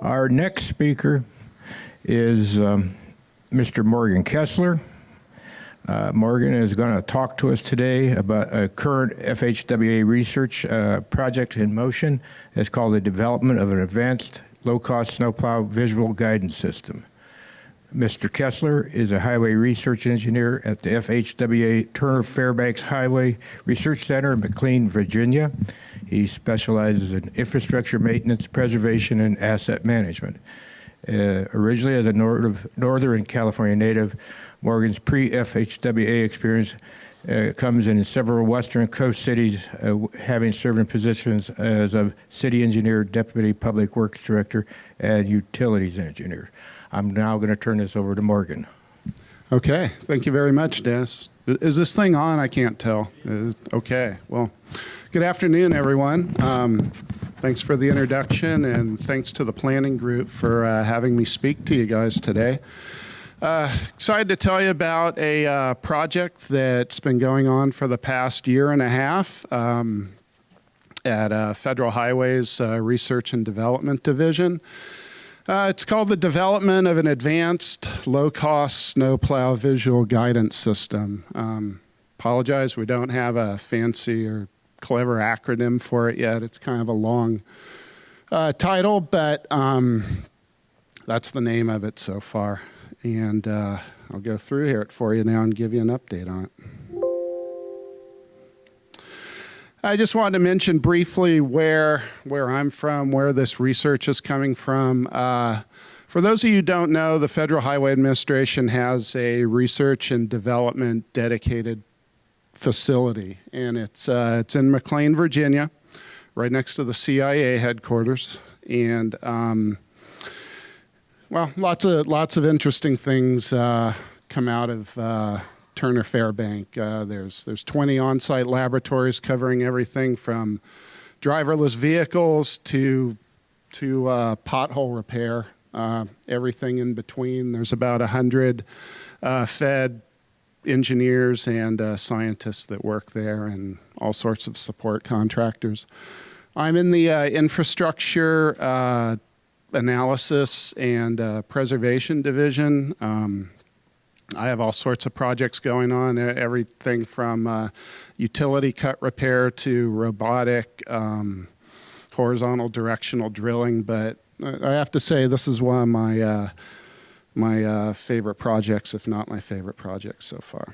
Our next speaker is Mr. Morgan Kessler. Morgan is going to talk to us today about a current FHWA research project in motion. It's called the development of an advanced low-cost snowplow visual guidance system. Mr. Kessler is a highway research engineer at the FHWA Turner Fairbanks Highway Research Center in McLean, Virginia. He specializes in infrastructure maintenance, preservation, and asset management. Originally as a Northern California native, Morgan's pre-FHWA experience comes in several western coast cities, having served in positions as a city engineer, deputy public works director, and utilities engineer. I'm now going to turn this over to Morgan. Okay, thank you very much, Des. Is this thing on? I can't tell. Okay, well, good afternoon, everyone. Thanks for the introduction, and thanks to the planning group for having me speak to you guys today. Excited to tell you about a project that's been going on for the past year and a half at Federal Highways Research and Development Division. It's called the development of an advanced low-cost snowplow visual guidance system. Apologize, we don't have a fancy or clever acronym for it yet. It's kind of a long title, but that's the name of it so far. And I'll go through here for you now and give you an update on it. I just wanted to mention briefly where I'm from, where this research is coming from. For those of you who don't know, the Federal Highway Administration has a research and development dedicated facility, and it's in McLean, Virginia, right next to the CIA headquarters. And well, lots of interesting things come out of Turner Fairbank. There's 20 on-site laboratories covering everything from driverless vehicles to pothole repair, everything in between. There's about 100 Fed engineers and scientists that work there, and all sorts of support contractors. I'm in the infrastructure analysis and preservation division. I have all sorts of projects going on, everything from utility cut repair to robotic, horizontal directional drilling. But I have to say, this is one of my favorite projects, if not my favorite project so far.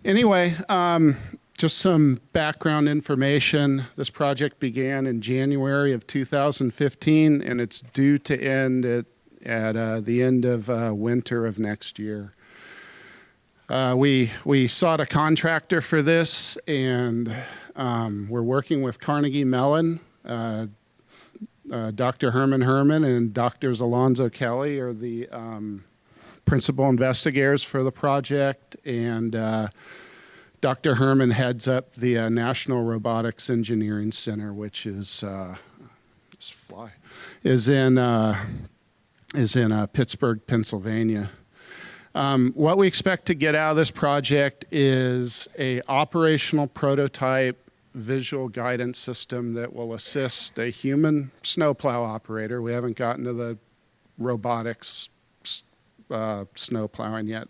Anyway, just some background information. This project began in January of 2015, and it's due to end at the end of winter of next year. We sought a contractor for this, and we're working with Carnegie Mellon. Dr. Herman and Drs. Alonzo Kelly are the principal investigators for the project, and Dr. Herman heads up the National Robotics Engineering Center, which is in Pittsburgh, Pennsylvania. What we expect to get out of this project is a operational prototype visual guidance system that will assist a human snowplow operator. We haven't gotten to the robotics snowplowing yet.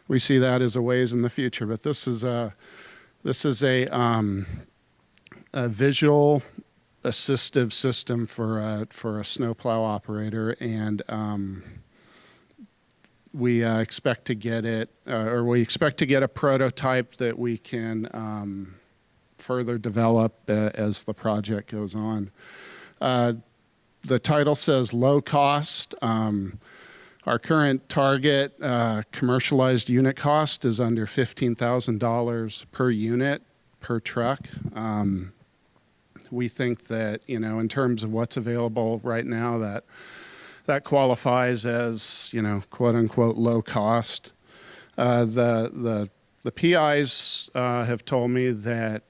We see that as a ways in the future, but this is a visual assistive system for a snowplow operator, and we expect to get it, we expect to get a prototype that we can further develop as the project goes on. The title says low cost. Our current target commercialized unit cost is under $15,000 per unit per truck. We think that, in terms of what's available right now, that qualifies as, quote unquote, low cost. The PIs have told me that,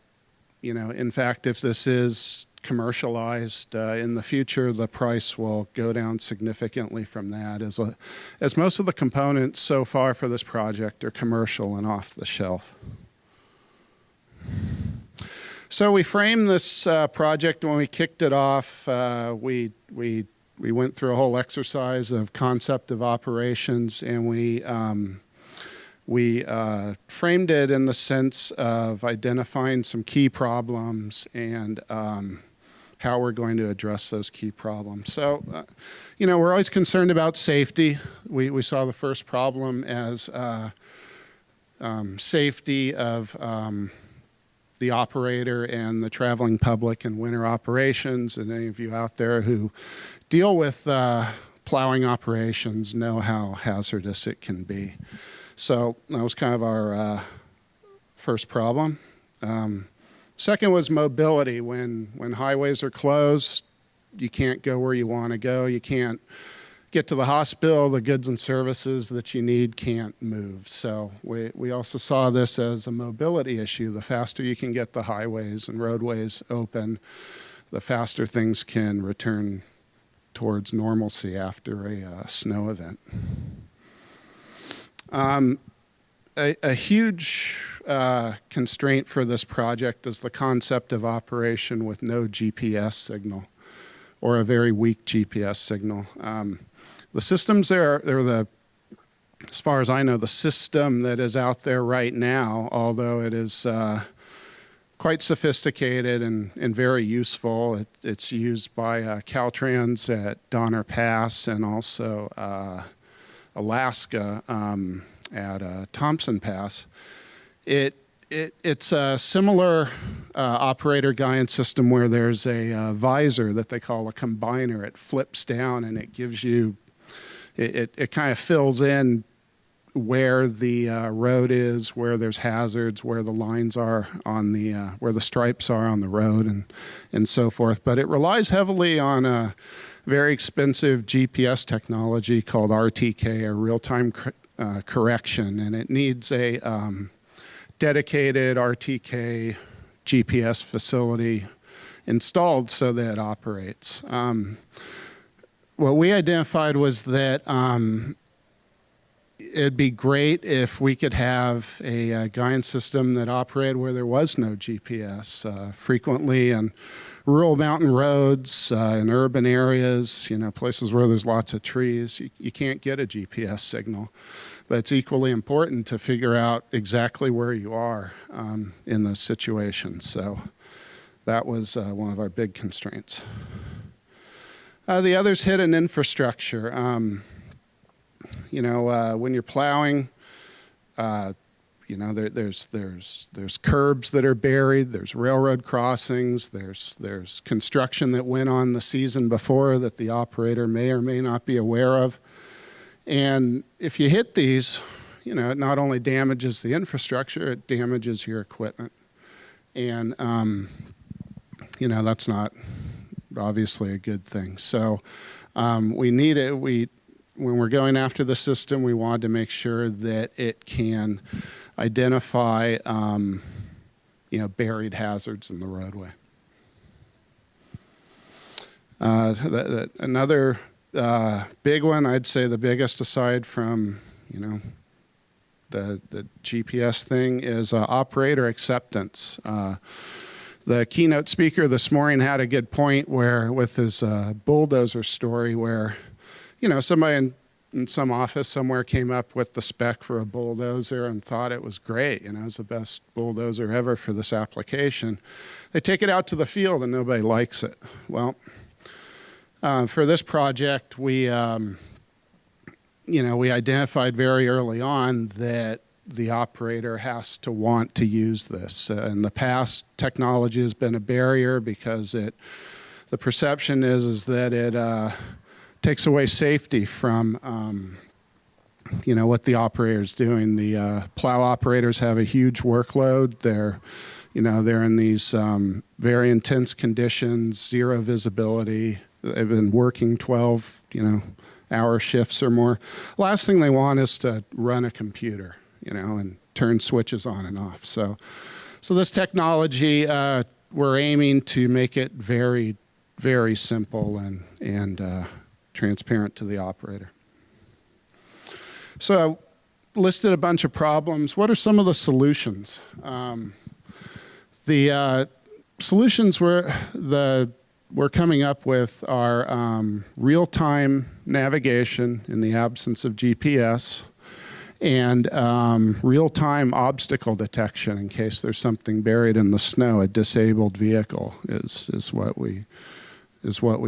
in fact, if this is commercialized in the future, the price will go down significantly from that, as most of the components so far for this project are commercial and off the shelf. So we framed this project when we kicked it off. We we went through a whole exercise of concept of operations, and we framed it in the sense of identifying some key problems and how we're going to address those key problems. So, we're always concerned about safety. We saw the first problem as safety of the operator and the traveling public in winter operations. And any of you out there who deal with plowing operations know how hazardous it can be. So that was kind of our first problem. Second was mobility. When highways are closed, you can't go where you want to go. You can't get to the hospital. The goods and services that you need can't move. So we also saw this as a mobility issue. The faster you can get the highways and roadways open, the faster things can return towards normalcy after a snow event. A huge constraint for this project is the concept of operation with no GPS signal or a very weak GPS signal. The systems they're as far as I know, the system that is out there right now, although it is quite sophisticated and very useful. It's used by Caltrans at Donner Pass and also Alaska at Thompson Pass. It's a similar operator guidance system where there's a visor that they call a combiner. It flips down and it gives you, it kind of fills in where the road is, where there's hazards, where the lines are on the, where the stripes are on the road and so forth. But it relies heavily on a very expensive GPS technology called RTK, or real-time correction, and it needs a dedicated RTK GPS facility installed so that it operates. What we identified was that it'd be great if we could have a guidance system that operated where there was no GPS. Frequently in rural mountain roads, in urban areas, places where there's lots of trees, you can't get a GPS signal. But it's equally important to figure out exactly where you are in those situations. So that was one of our big constraints. The others hit an infrastructure. When you're plowing, there's curbs that are buried, there's railroad crossings, there's construction that went on the season before that the operator may or may not be aware of. And if you hit these, it not only damages the infrastructure, it damages your equipment. And, that's not obviously a good thing. So we need it. When we're going after the system, we wanted to make sure that it can identify, buried hazards in the roadway. Another big one, I'd say the biggest aside from, the GPS thing, is operator acceptance. The keynote speaker this morning had a good point where, with his bulldozer story, where somebody in some office somewhere came up with the spec for a bulldozer and thought it was great. It was the best bulldozer ever for this application. They take it out to the field and nobody likes it. Well, for this project, we identified very early on that the operator has to want to use this. In the past, technology has been a barrier because the perception is that it takes away safety from what the operator is doing. The plow operators have a huge workload. They're in these very intense conditions, zero visibility. They've been working 12 hour shifts or more. Last thing they want is to run a computer, and turn switches on and off. So this technology, we're aiming to make it very, very simple and transparent to the operator. So listed a bunch of problems. What are some of the solutions? The solutions were we're coming up with our real-time navigation in the absence of GPS, and real-time obstacle detection in case there's something buried in the snow. A disabled vehicle is what we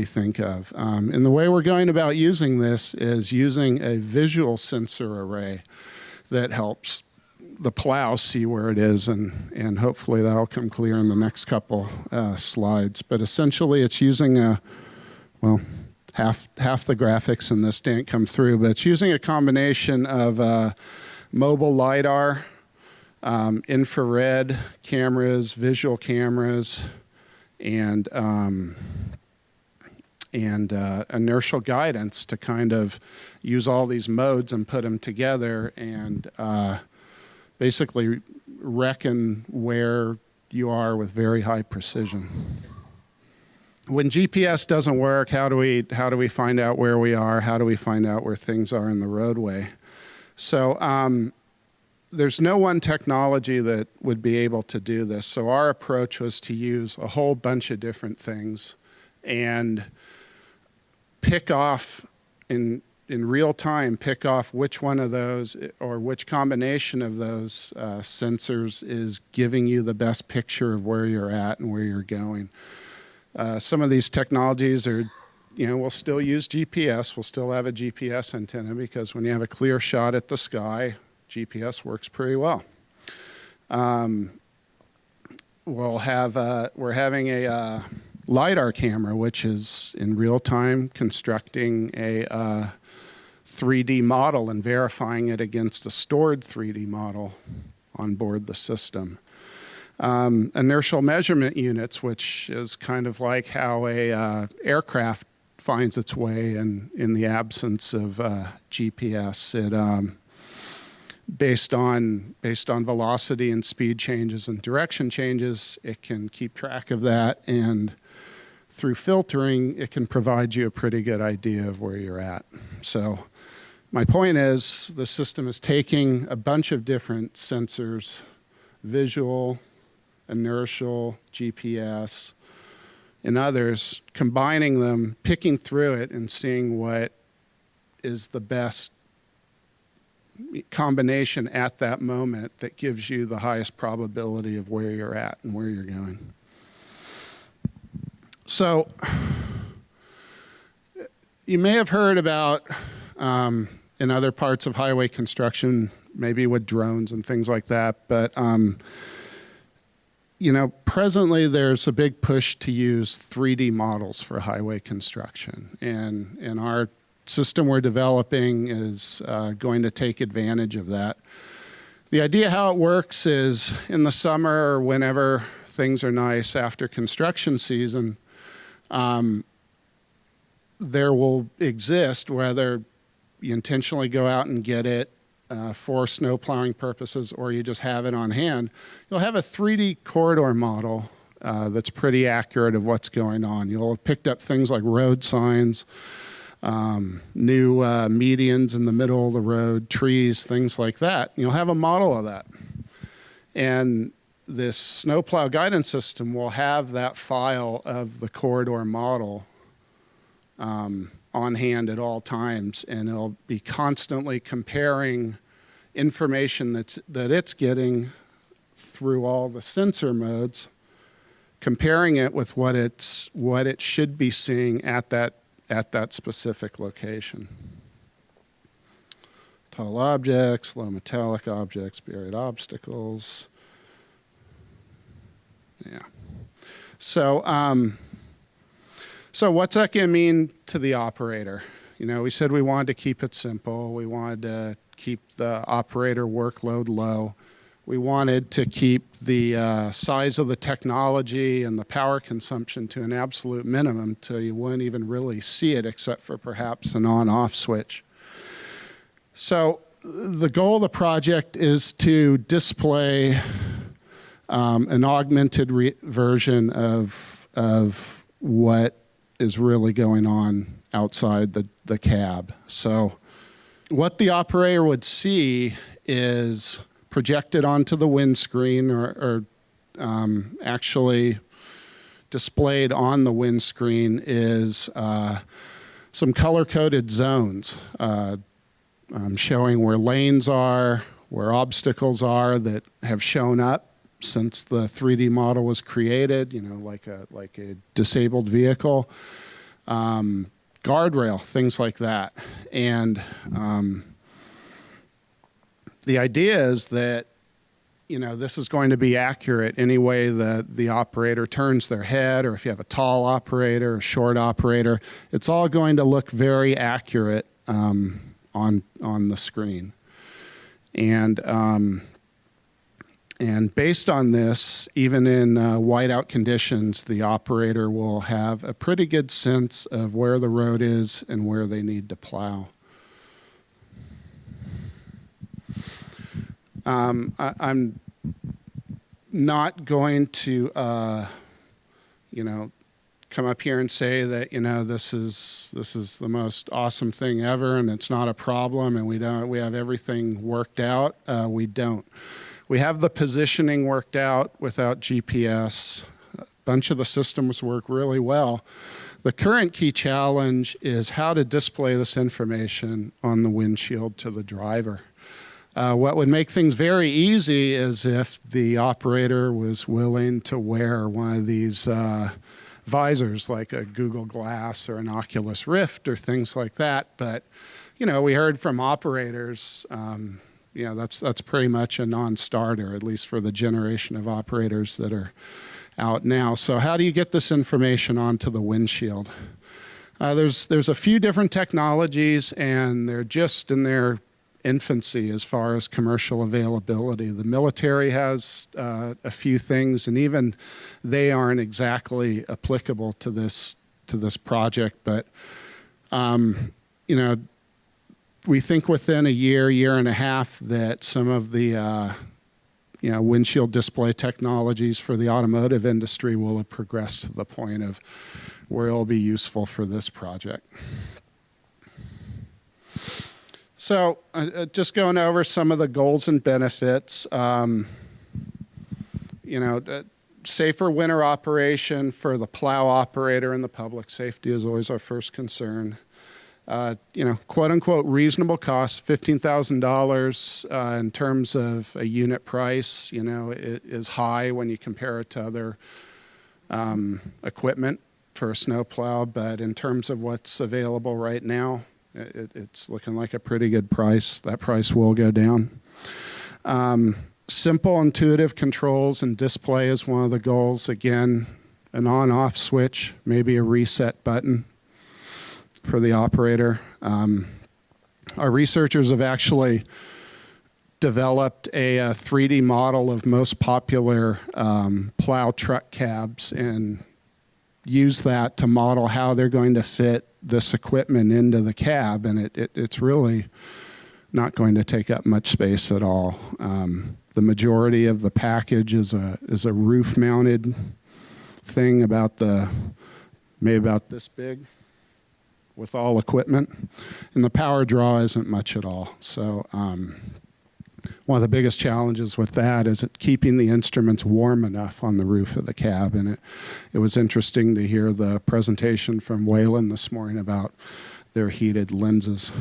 think of. And the way we're going about using this is using a visual sensor array that helps the plow see where it is, and hopefully that'll come clear in the next couple slides. But essentially it's using half the graphics in this didn't come through, but it's using a combination of mobile LiDAR, infrared cameras, visual cameras, and inertial guidance to kind of use all these modes and put them together and basically reckon where you are with very high precision. When GPS doesn't work, how do we find out where we are? How do we find out where things are in the roadway? So there's no one technology that would be able to do this. So our approach was to use a whole bunch of different things and pick off in real time, pick off which one of those or which combination of those sensors is giving you the best picture of where you're at and where you're going. Some of these technologies are, we'll still use GPS. We'll still have a GPS antenna because when you have a clear shot at the sky, GPS works pretty well. We're having a LiDAR camera, which is in real time constructing a 3D model and verifying it against a stored 3D model on board the system. Inertial measurement units, which is kind of like how a aircraft finds its way in the absence of GPS. It based on velocity and speed changes and direction changes, it can keep track of that, and through filtering, it can provide you a pretty good idea of where you're at. So my point is the system is taking a bunch of different sensors, visual, inertial, GPS, and others, combining them, picking through it, and seeing what is the best combination at that moment that gives you the highest probability of where you're at and where you're going. So you may have heard about in other parts of highway construction, maybe with drones and things like that, but presently there's a big push to use 3D models for highway construction, and our system we're developing is going to take advantage of that. The idea how it works is in the summer or whenever things are nice after construction season, there will exist, whether you intentionally go out and get it for snow plowing purposes or you just have it on hand, you'll have a 3D corridor model that's pretty accurate of what's going on. You'll have picked up things like road signs, new medians in the middle of the road, trees, things like that. You'll have a model of that. And this snowplow guidance system will have that file of the corridor model on hand at all times, and it'll be constantly comparing information that it's getting through all the sensor modes, comparing it with what it should be seeing at that specific location. Tall objects, low metallic objects, buried obstacles. Yeah. So what's that going to mean to the operator? We said we wanted to keep it simple. We wanted to keep the operator workload low. We wanted to keep the size of the technology and the power consumption to an absolute minimum till you wouldn't even really see it except for perhaps an on-off switch. So the goal of the project is to display an augmented version of what is really going on outside the cab. So what the operator would see is projected onto the windscreen or actually displayed on the windscreen is some color-coded zones showing where lanes are, where obstacles are that have shown up since the 3D model was created, like a disabled vehicle, guardrail, things like that. And the idea is that, this is going to be accurate any way that the operator turns their head, or if you have a tall operator, a short operator, it's all going to look very accurate on the screen. And based on this, even in whiteout conditions, the operator will have a pretty good sense of where the road is and where they need to plow. I'm not going to, come up here and say that this is the most awesome thing ever, and it's not a problem, and we have everything worked out. We don't. We have the positioning worked out without GPS. A bunch of the systems work really well. The current key challenge is how to display this information on the windshield to the driver. What would make things very easy is if the operator was willing to wear one of these visors like a Google Glass or an Oculus Rift or things like that. But, we heard from operators, that's pretty much a non-starter, at least for the generation of operators that are out now. So how do you get this information onto the windshield? There's a few different technologies, and they're just in their infancy as far as commercial availability. The military has a few things, and even they aren't exactly applicable to this project. But we think within a year and a half that some of the windshield display technologies for the automotive industry will have progressed to the point of where it'll be useful for this project. So just going over some of the goals and benefits, safer winter operation for the plow operator and the public. Safety is always our first concern. Quote unquote reasonable cost, $15,000 in terms of a unit price, it is high when you compare it to other equipment for a snowplow. But in terms of what's available right now, it's looking like a pretty good price. That price will go down. Simple, intuitive controls and display is one of the goals. Again, an on-off switch, maybe a reset button for the operator. Our researchers have actually developed a 3D model of most popular plow truck cabs and use that to model how they're going to fit this equipment into the cab, and it's really not going to take up much space at all. The majority of the package is a roof-mounted thing maybe about this big with all equipment, and the power draw isn't much at all. So one of the biggest challenges with that is keeping the instruments warm enough on the roof of the cab. And it was interesting to hear the presentation from Wayland this morning about their heated lenses.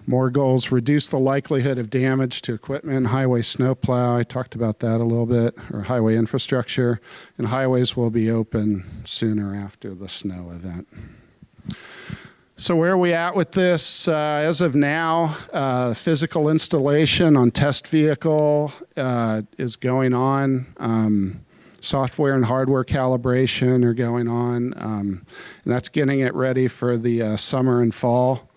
More goals: reduce the likelihood of damage to equipment, highway snowplow, I talked about that a little bit, or highway infrastructure, and highways will be open sooner after the snow event. So where are we at with this? As of now, physical installation on test vehicle is going on. Software and hardware calibration are going on. And that's getting it ready for the summer and fall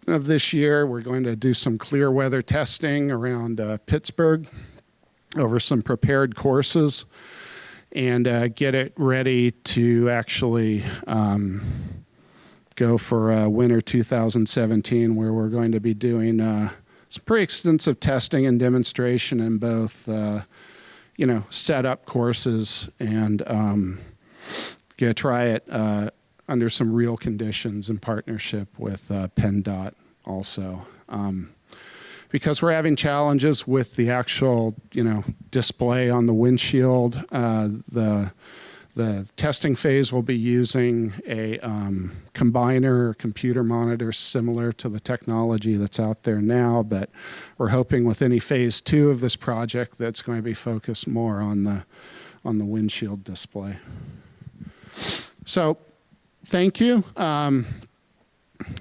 of this year. We're going to do some clear weather testing around Pittsburgh over some prepared courses and get it ready to actually go for winter 2017, where we're going to be doing some pretty extensive testing and demonstration in both, setup courses and going to try it under some real conditions in partnership with PennDOT also. because we're having challenges with the actual, display on the windshield, the testing phase will be using a combiner or computer monitor similar to the technology that's out there now, but we're hoping with any phase 2 of this project that's going to be focused more on the windshield display. So thank you.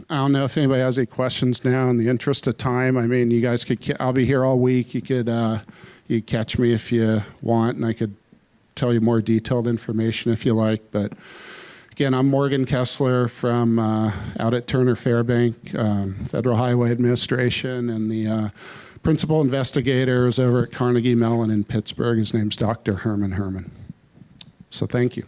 I don't know if anybody has any questions now. In the interest of time, I mean, you guys I'll be here all week. You could catch me if you want, and I could tell you more detailed information if you like. But again, I'm Morgan Kessler from out at Turner Fairbank, Federal Highway Administration, and the principal investigator is over at Carnegie Mellon in Pittsburgh. His name's Dr. Herman Herman. So thank you.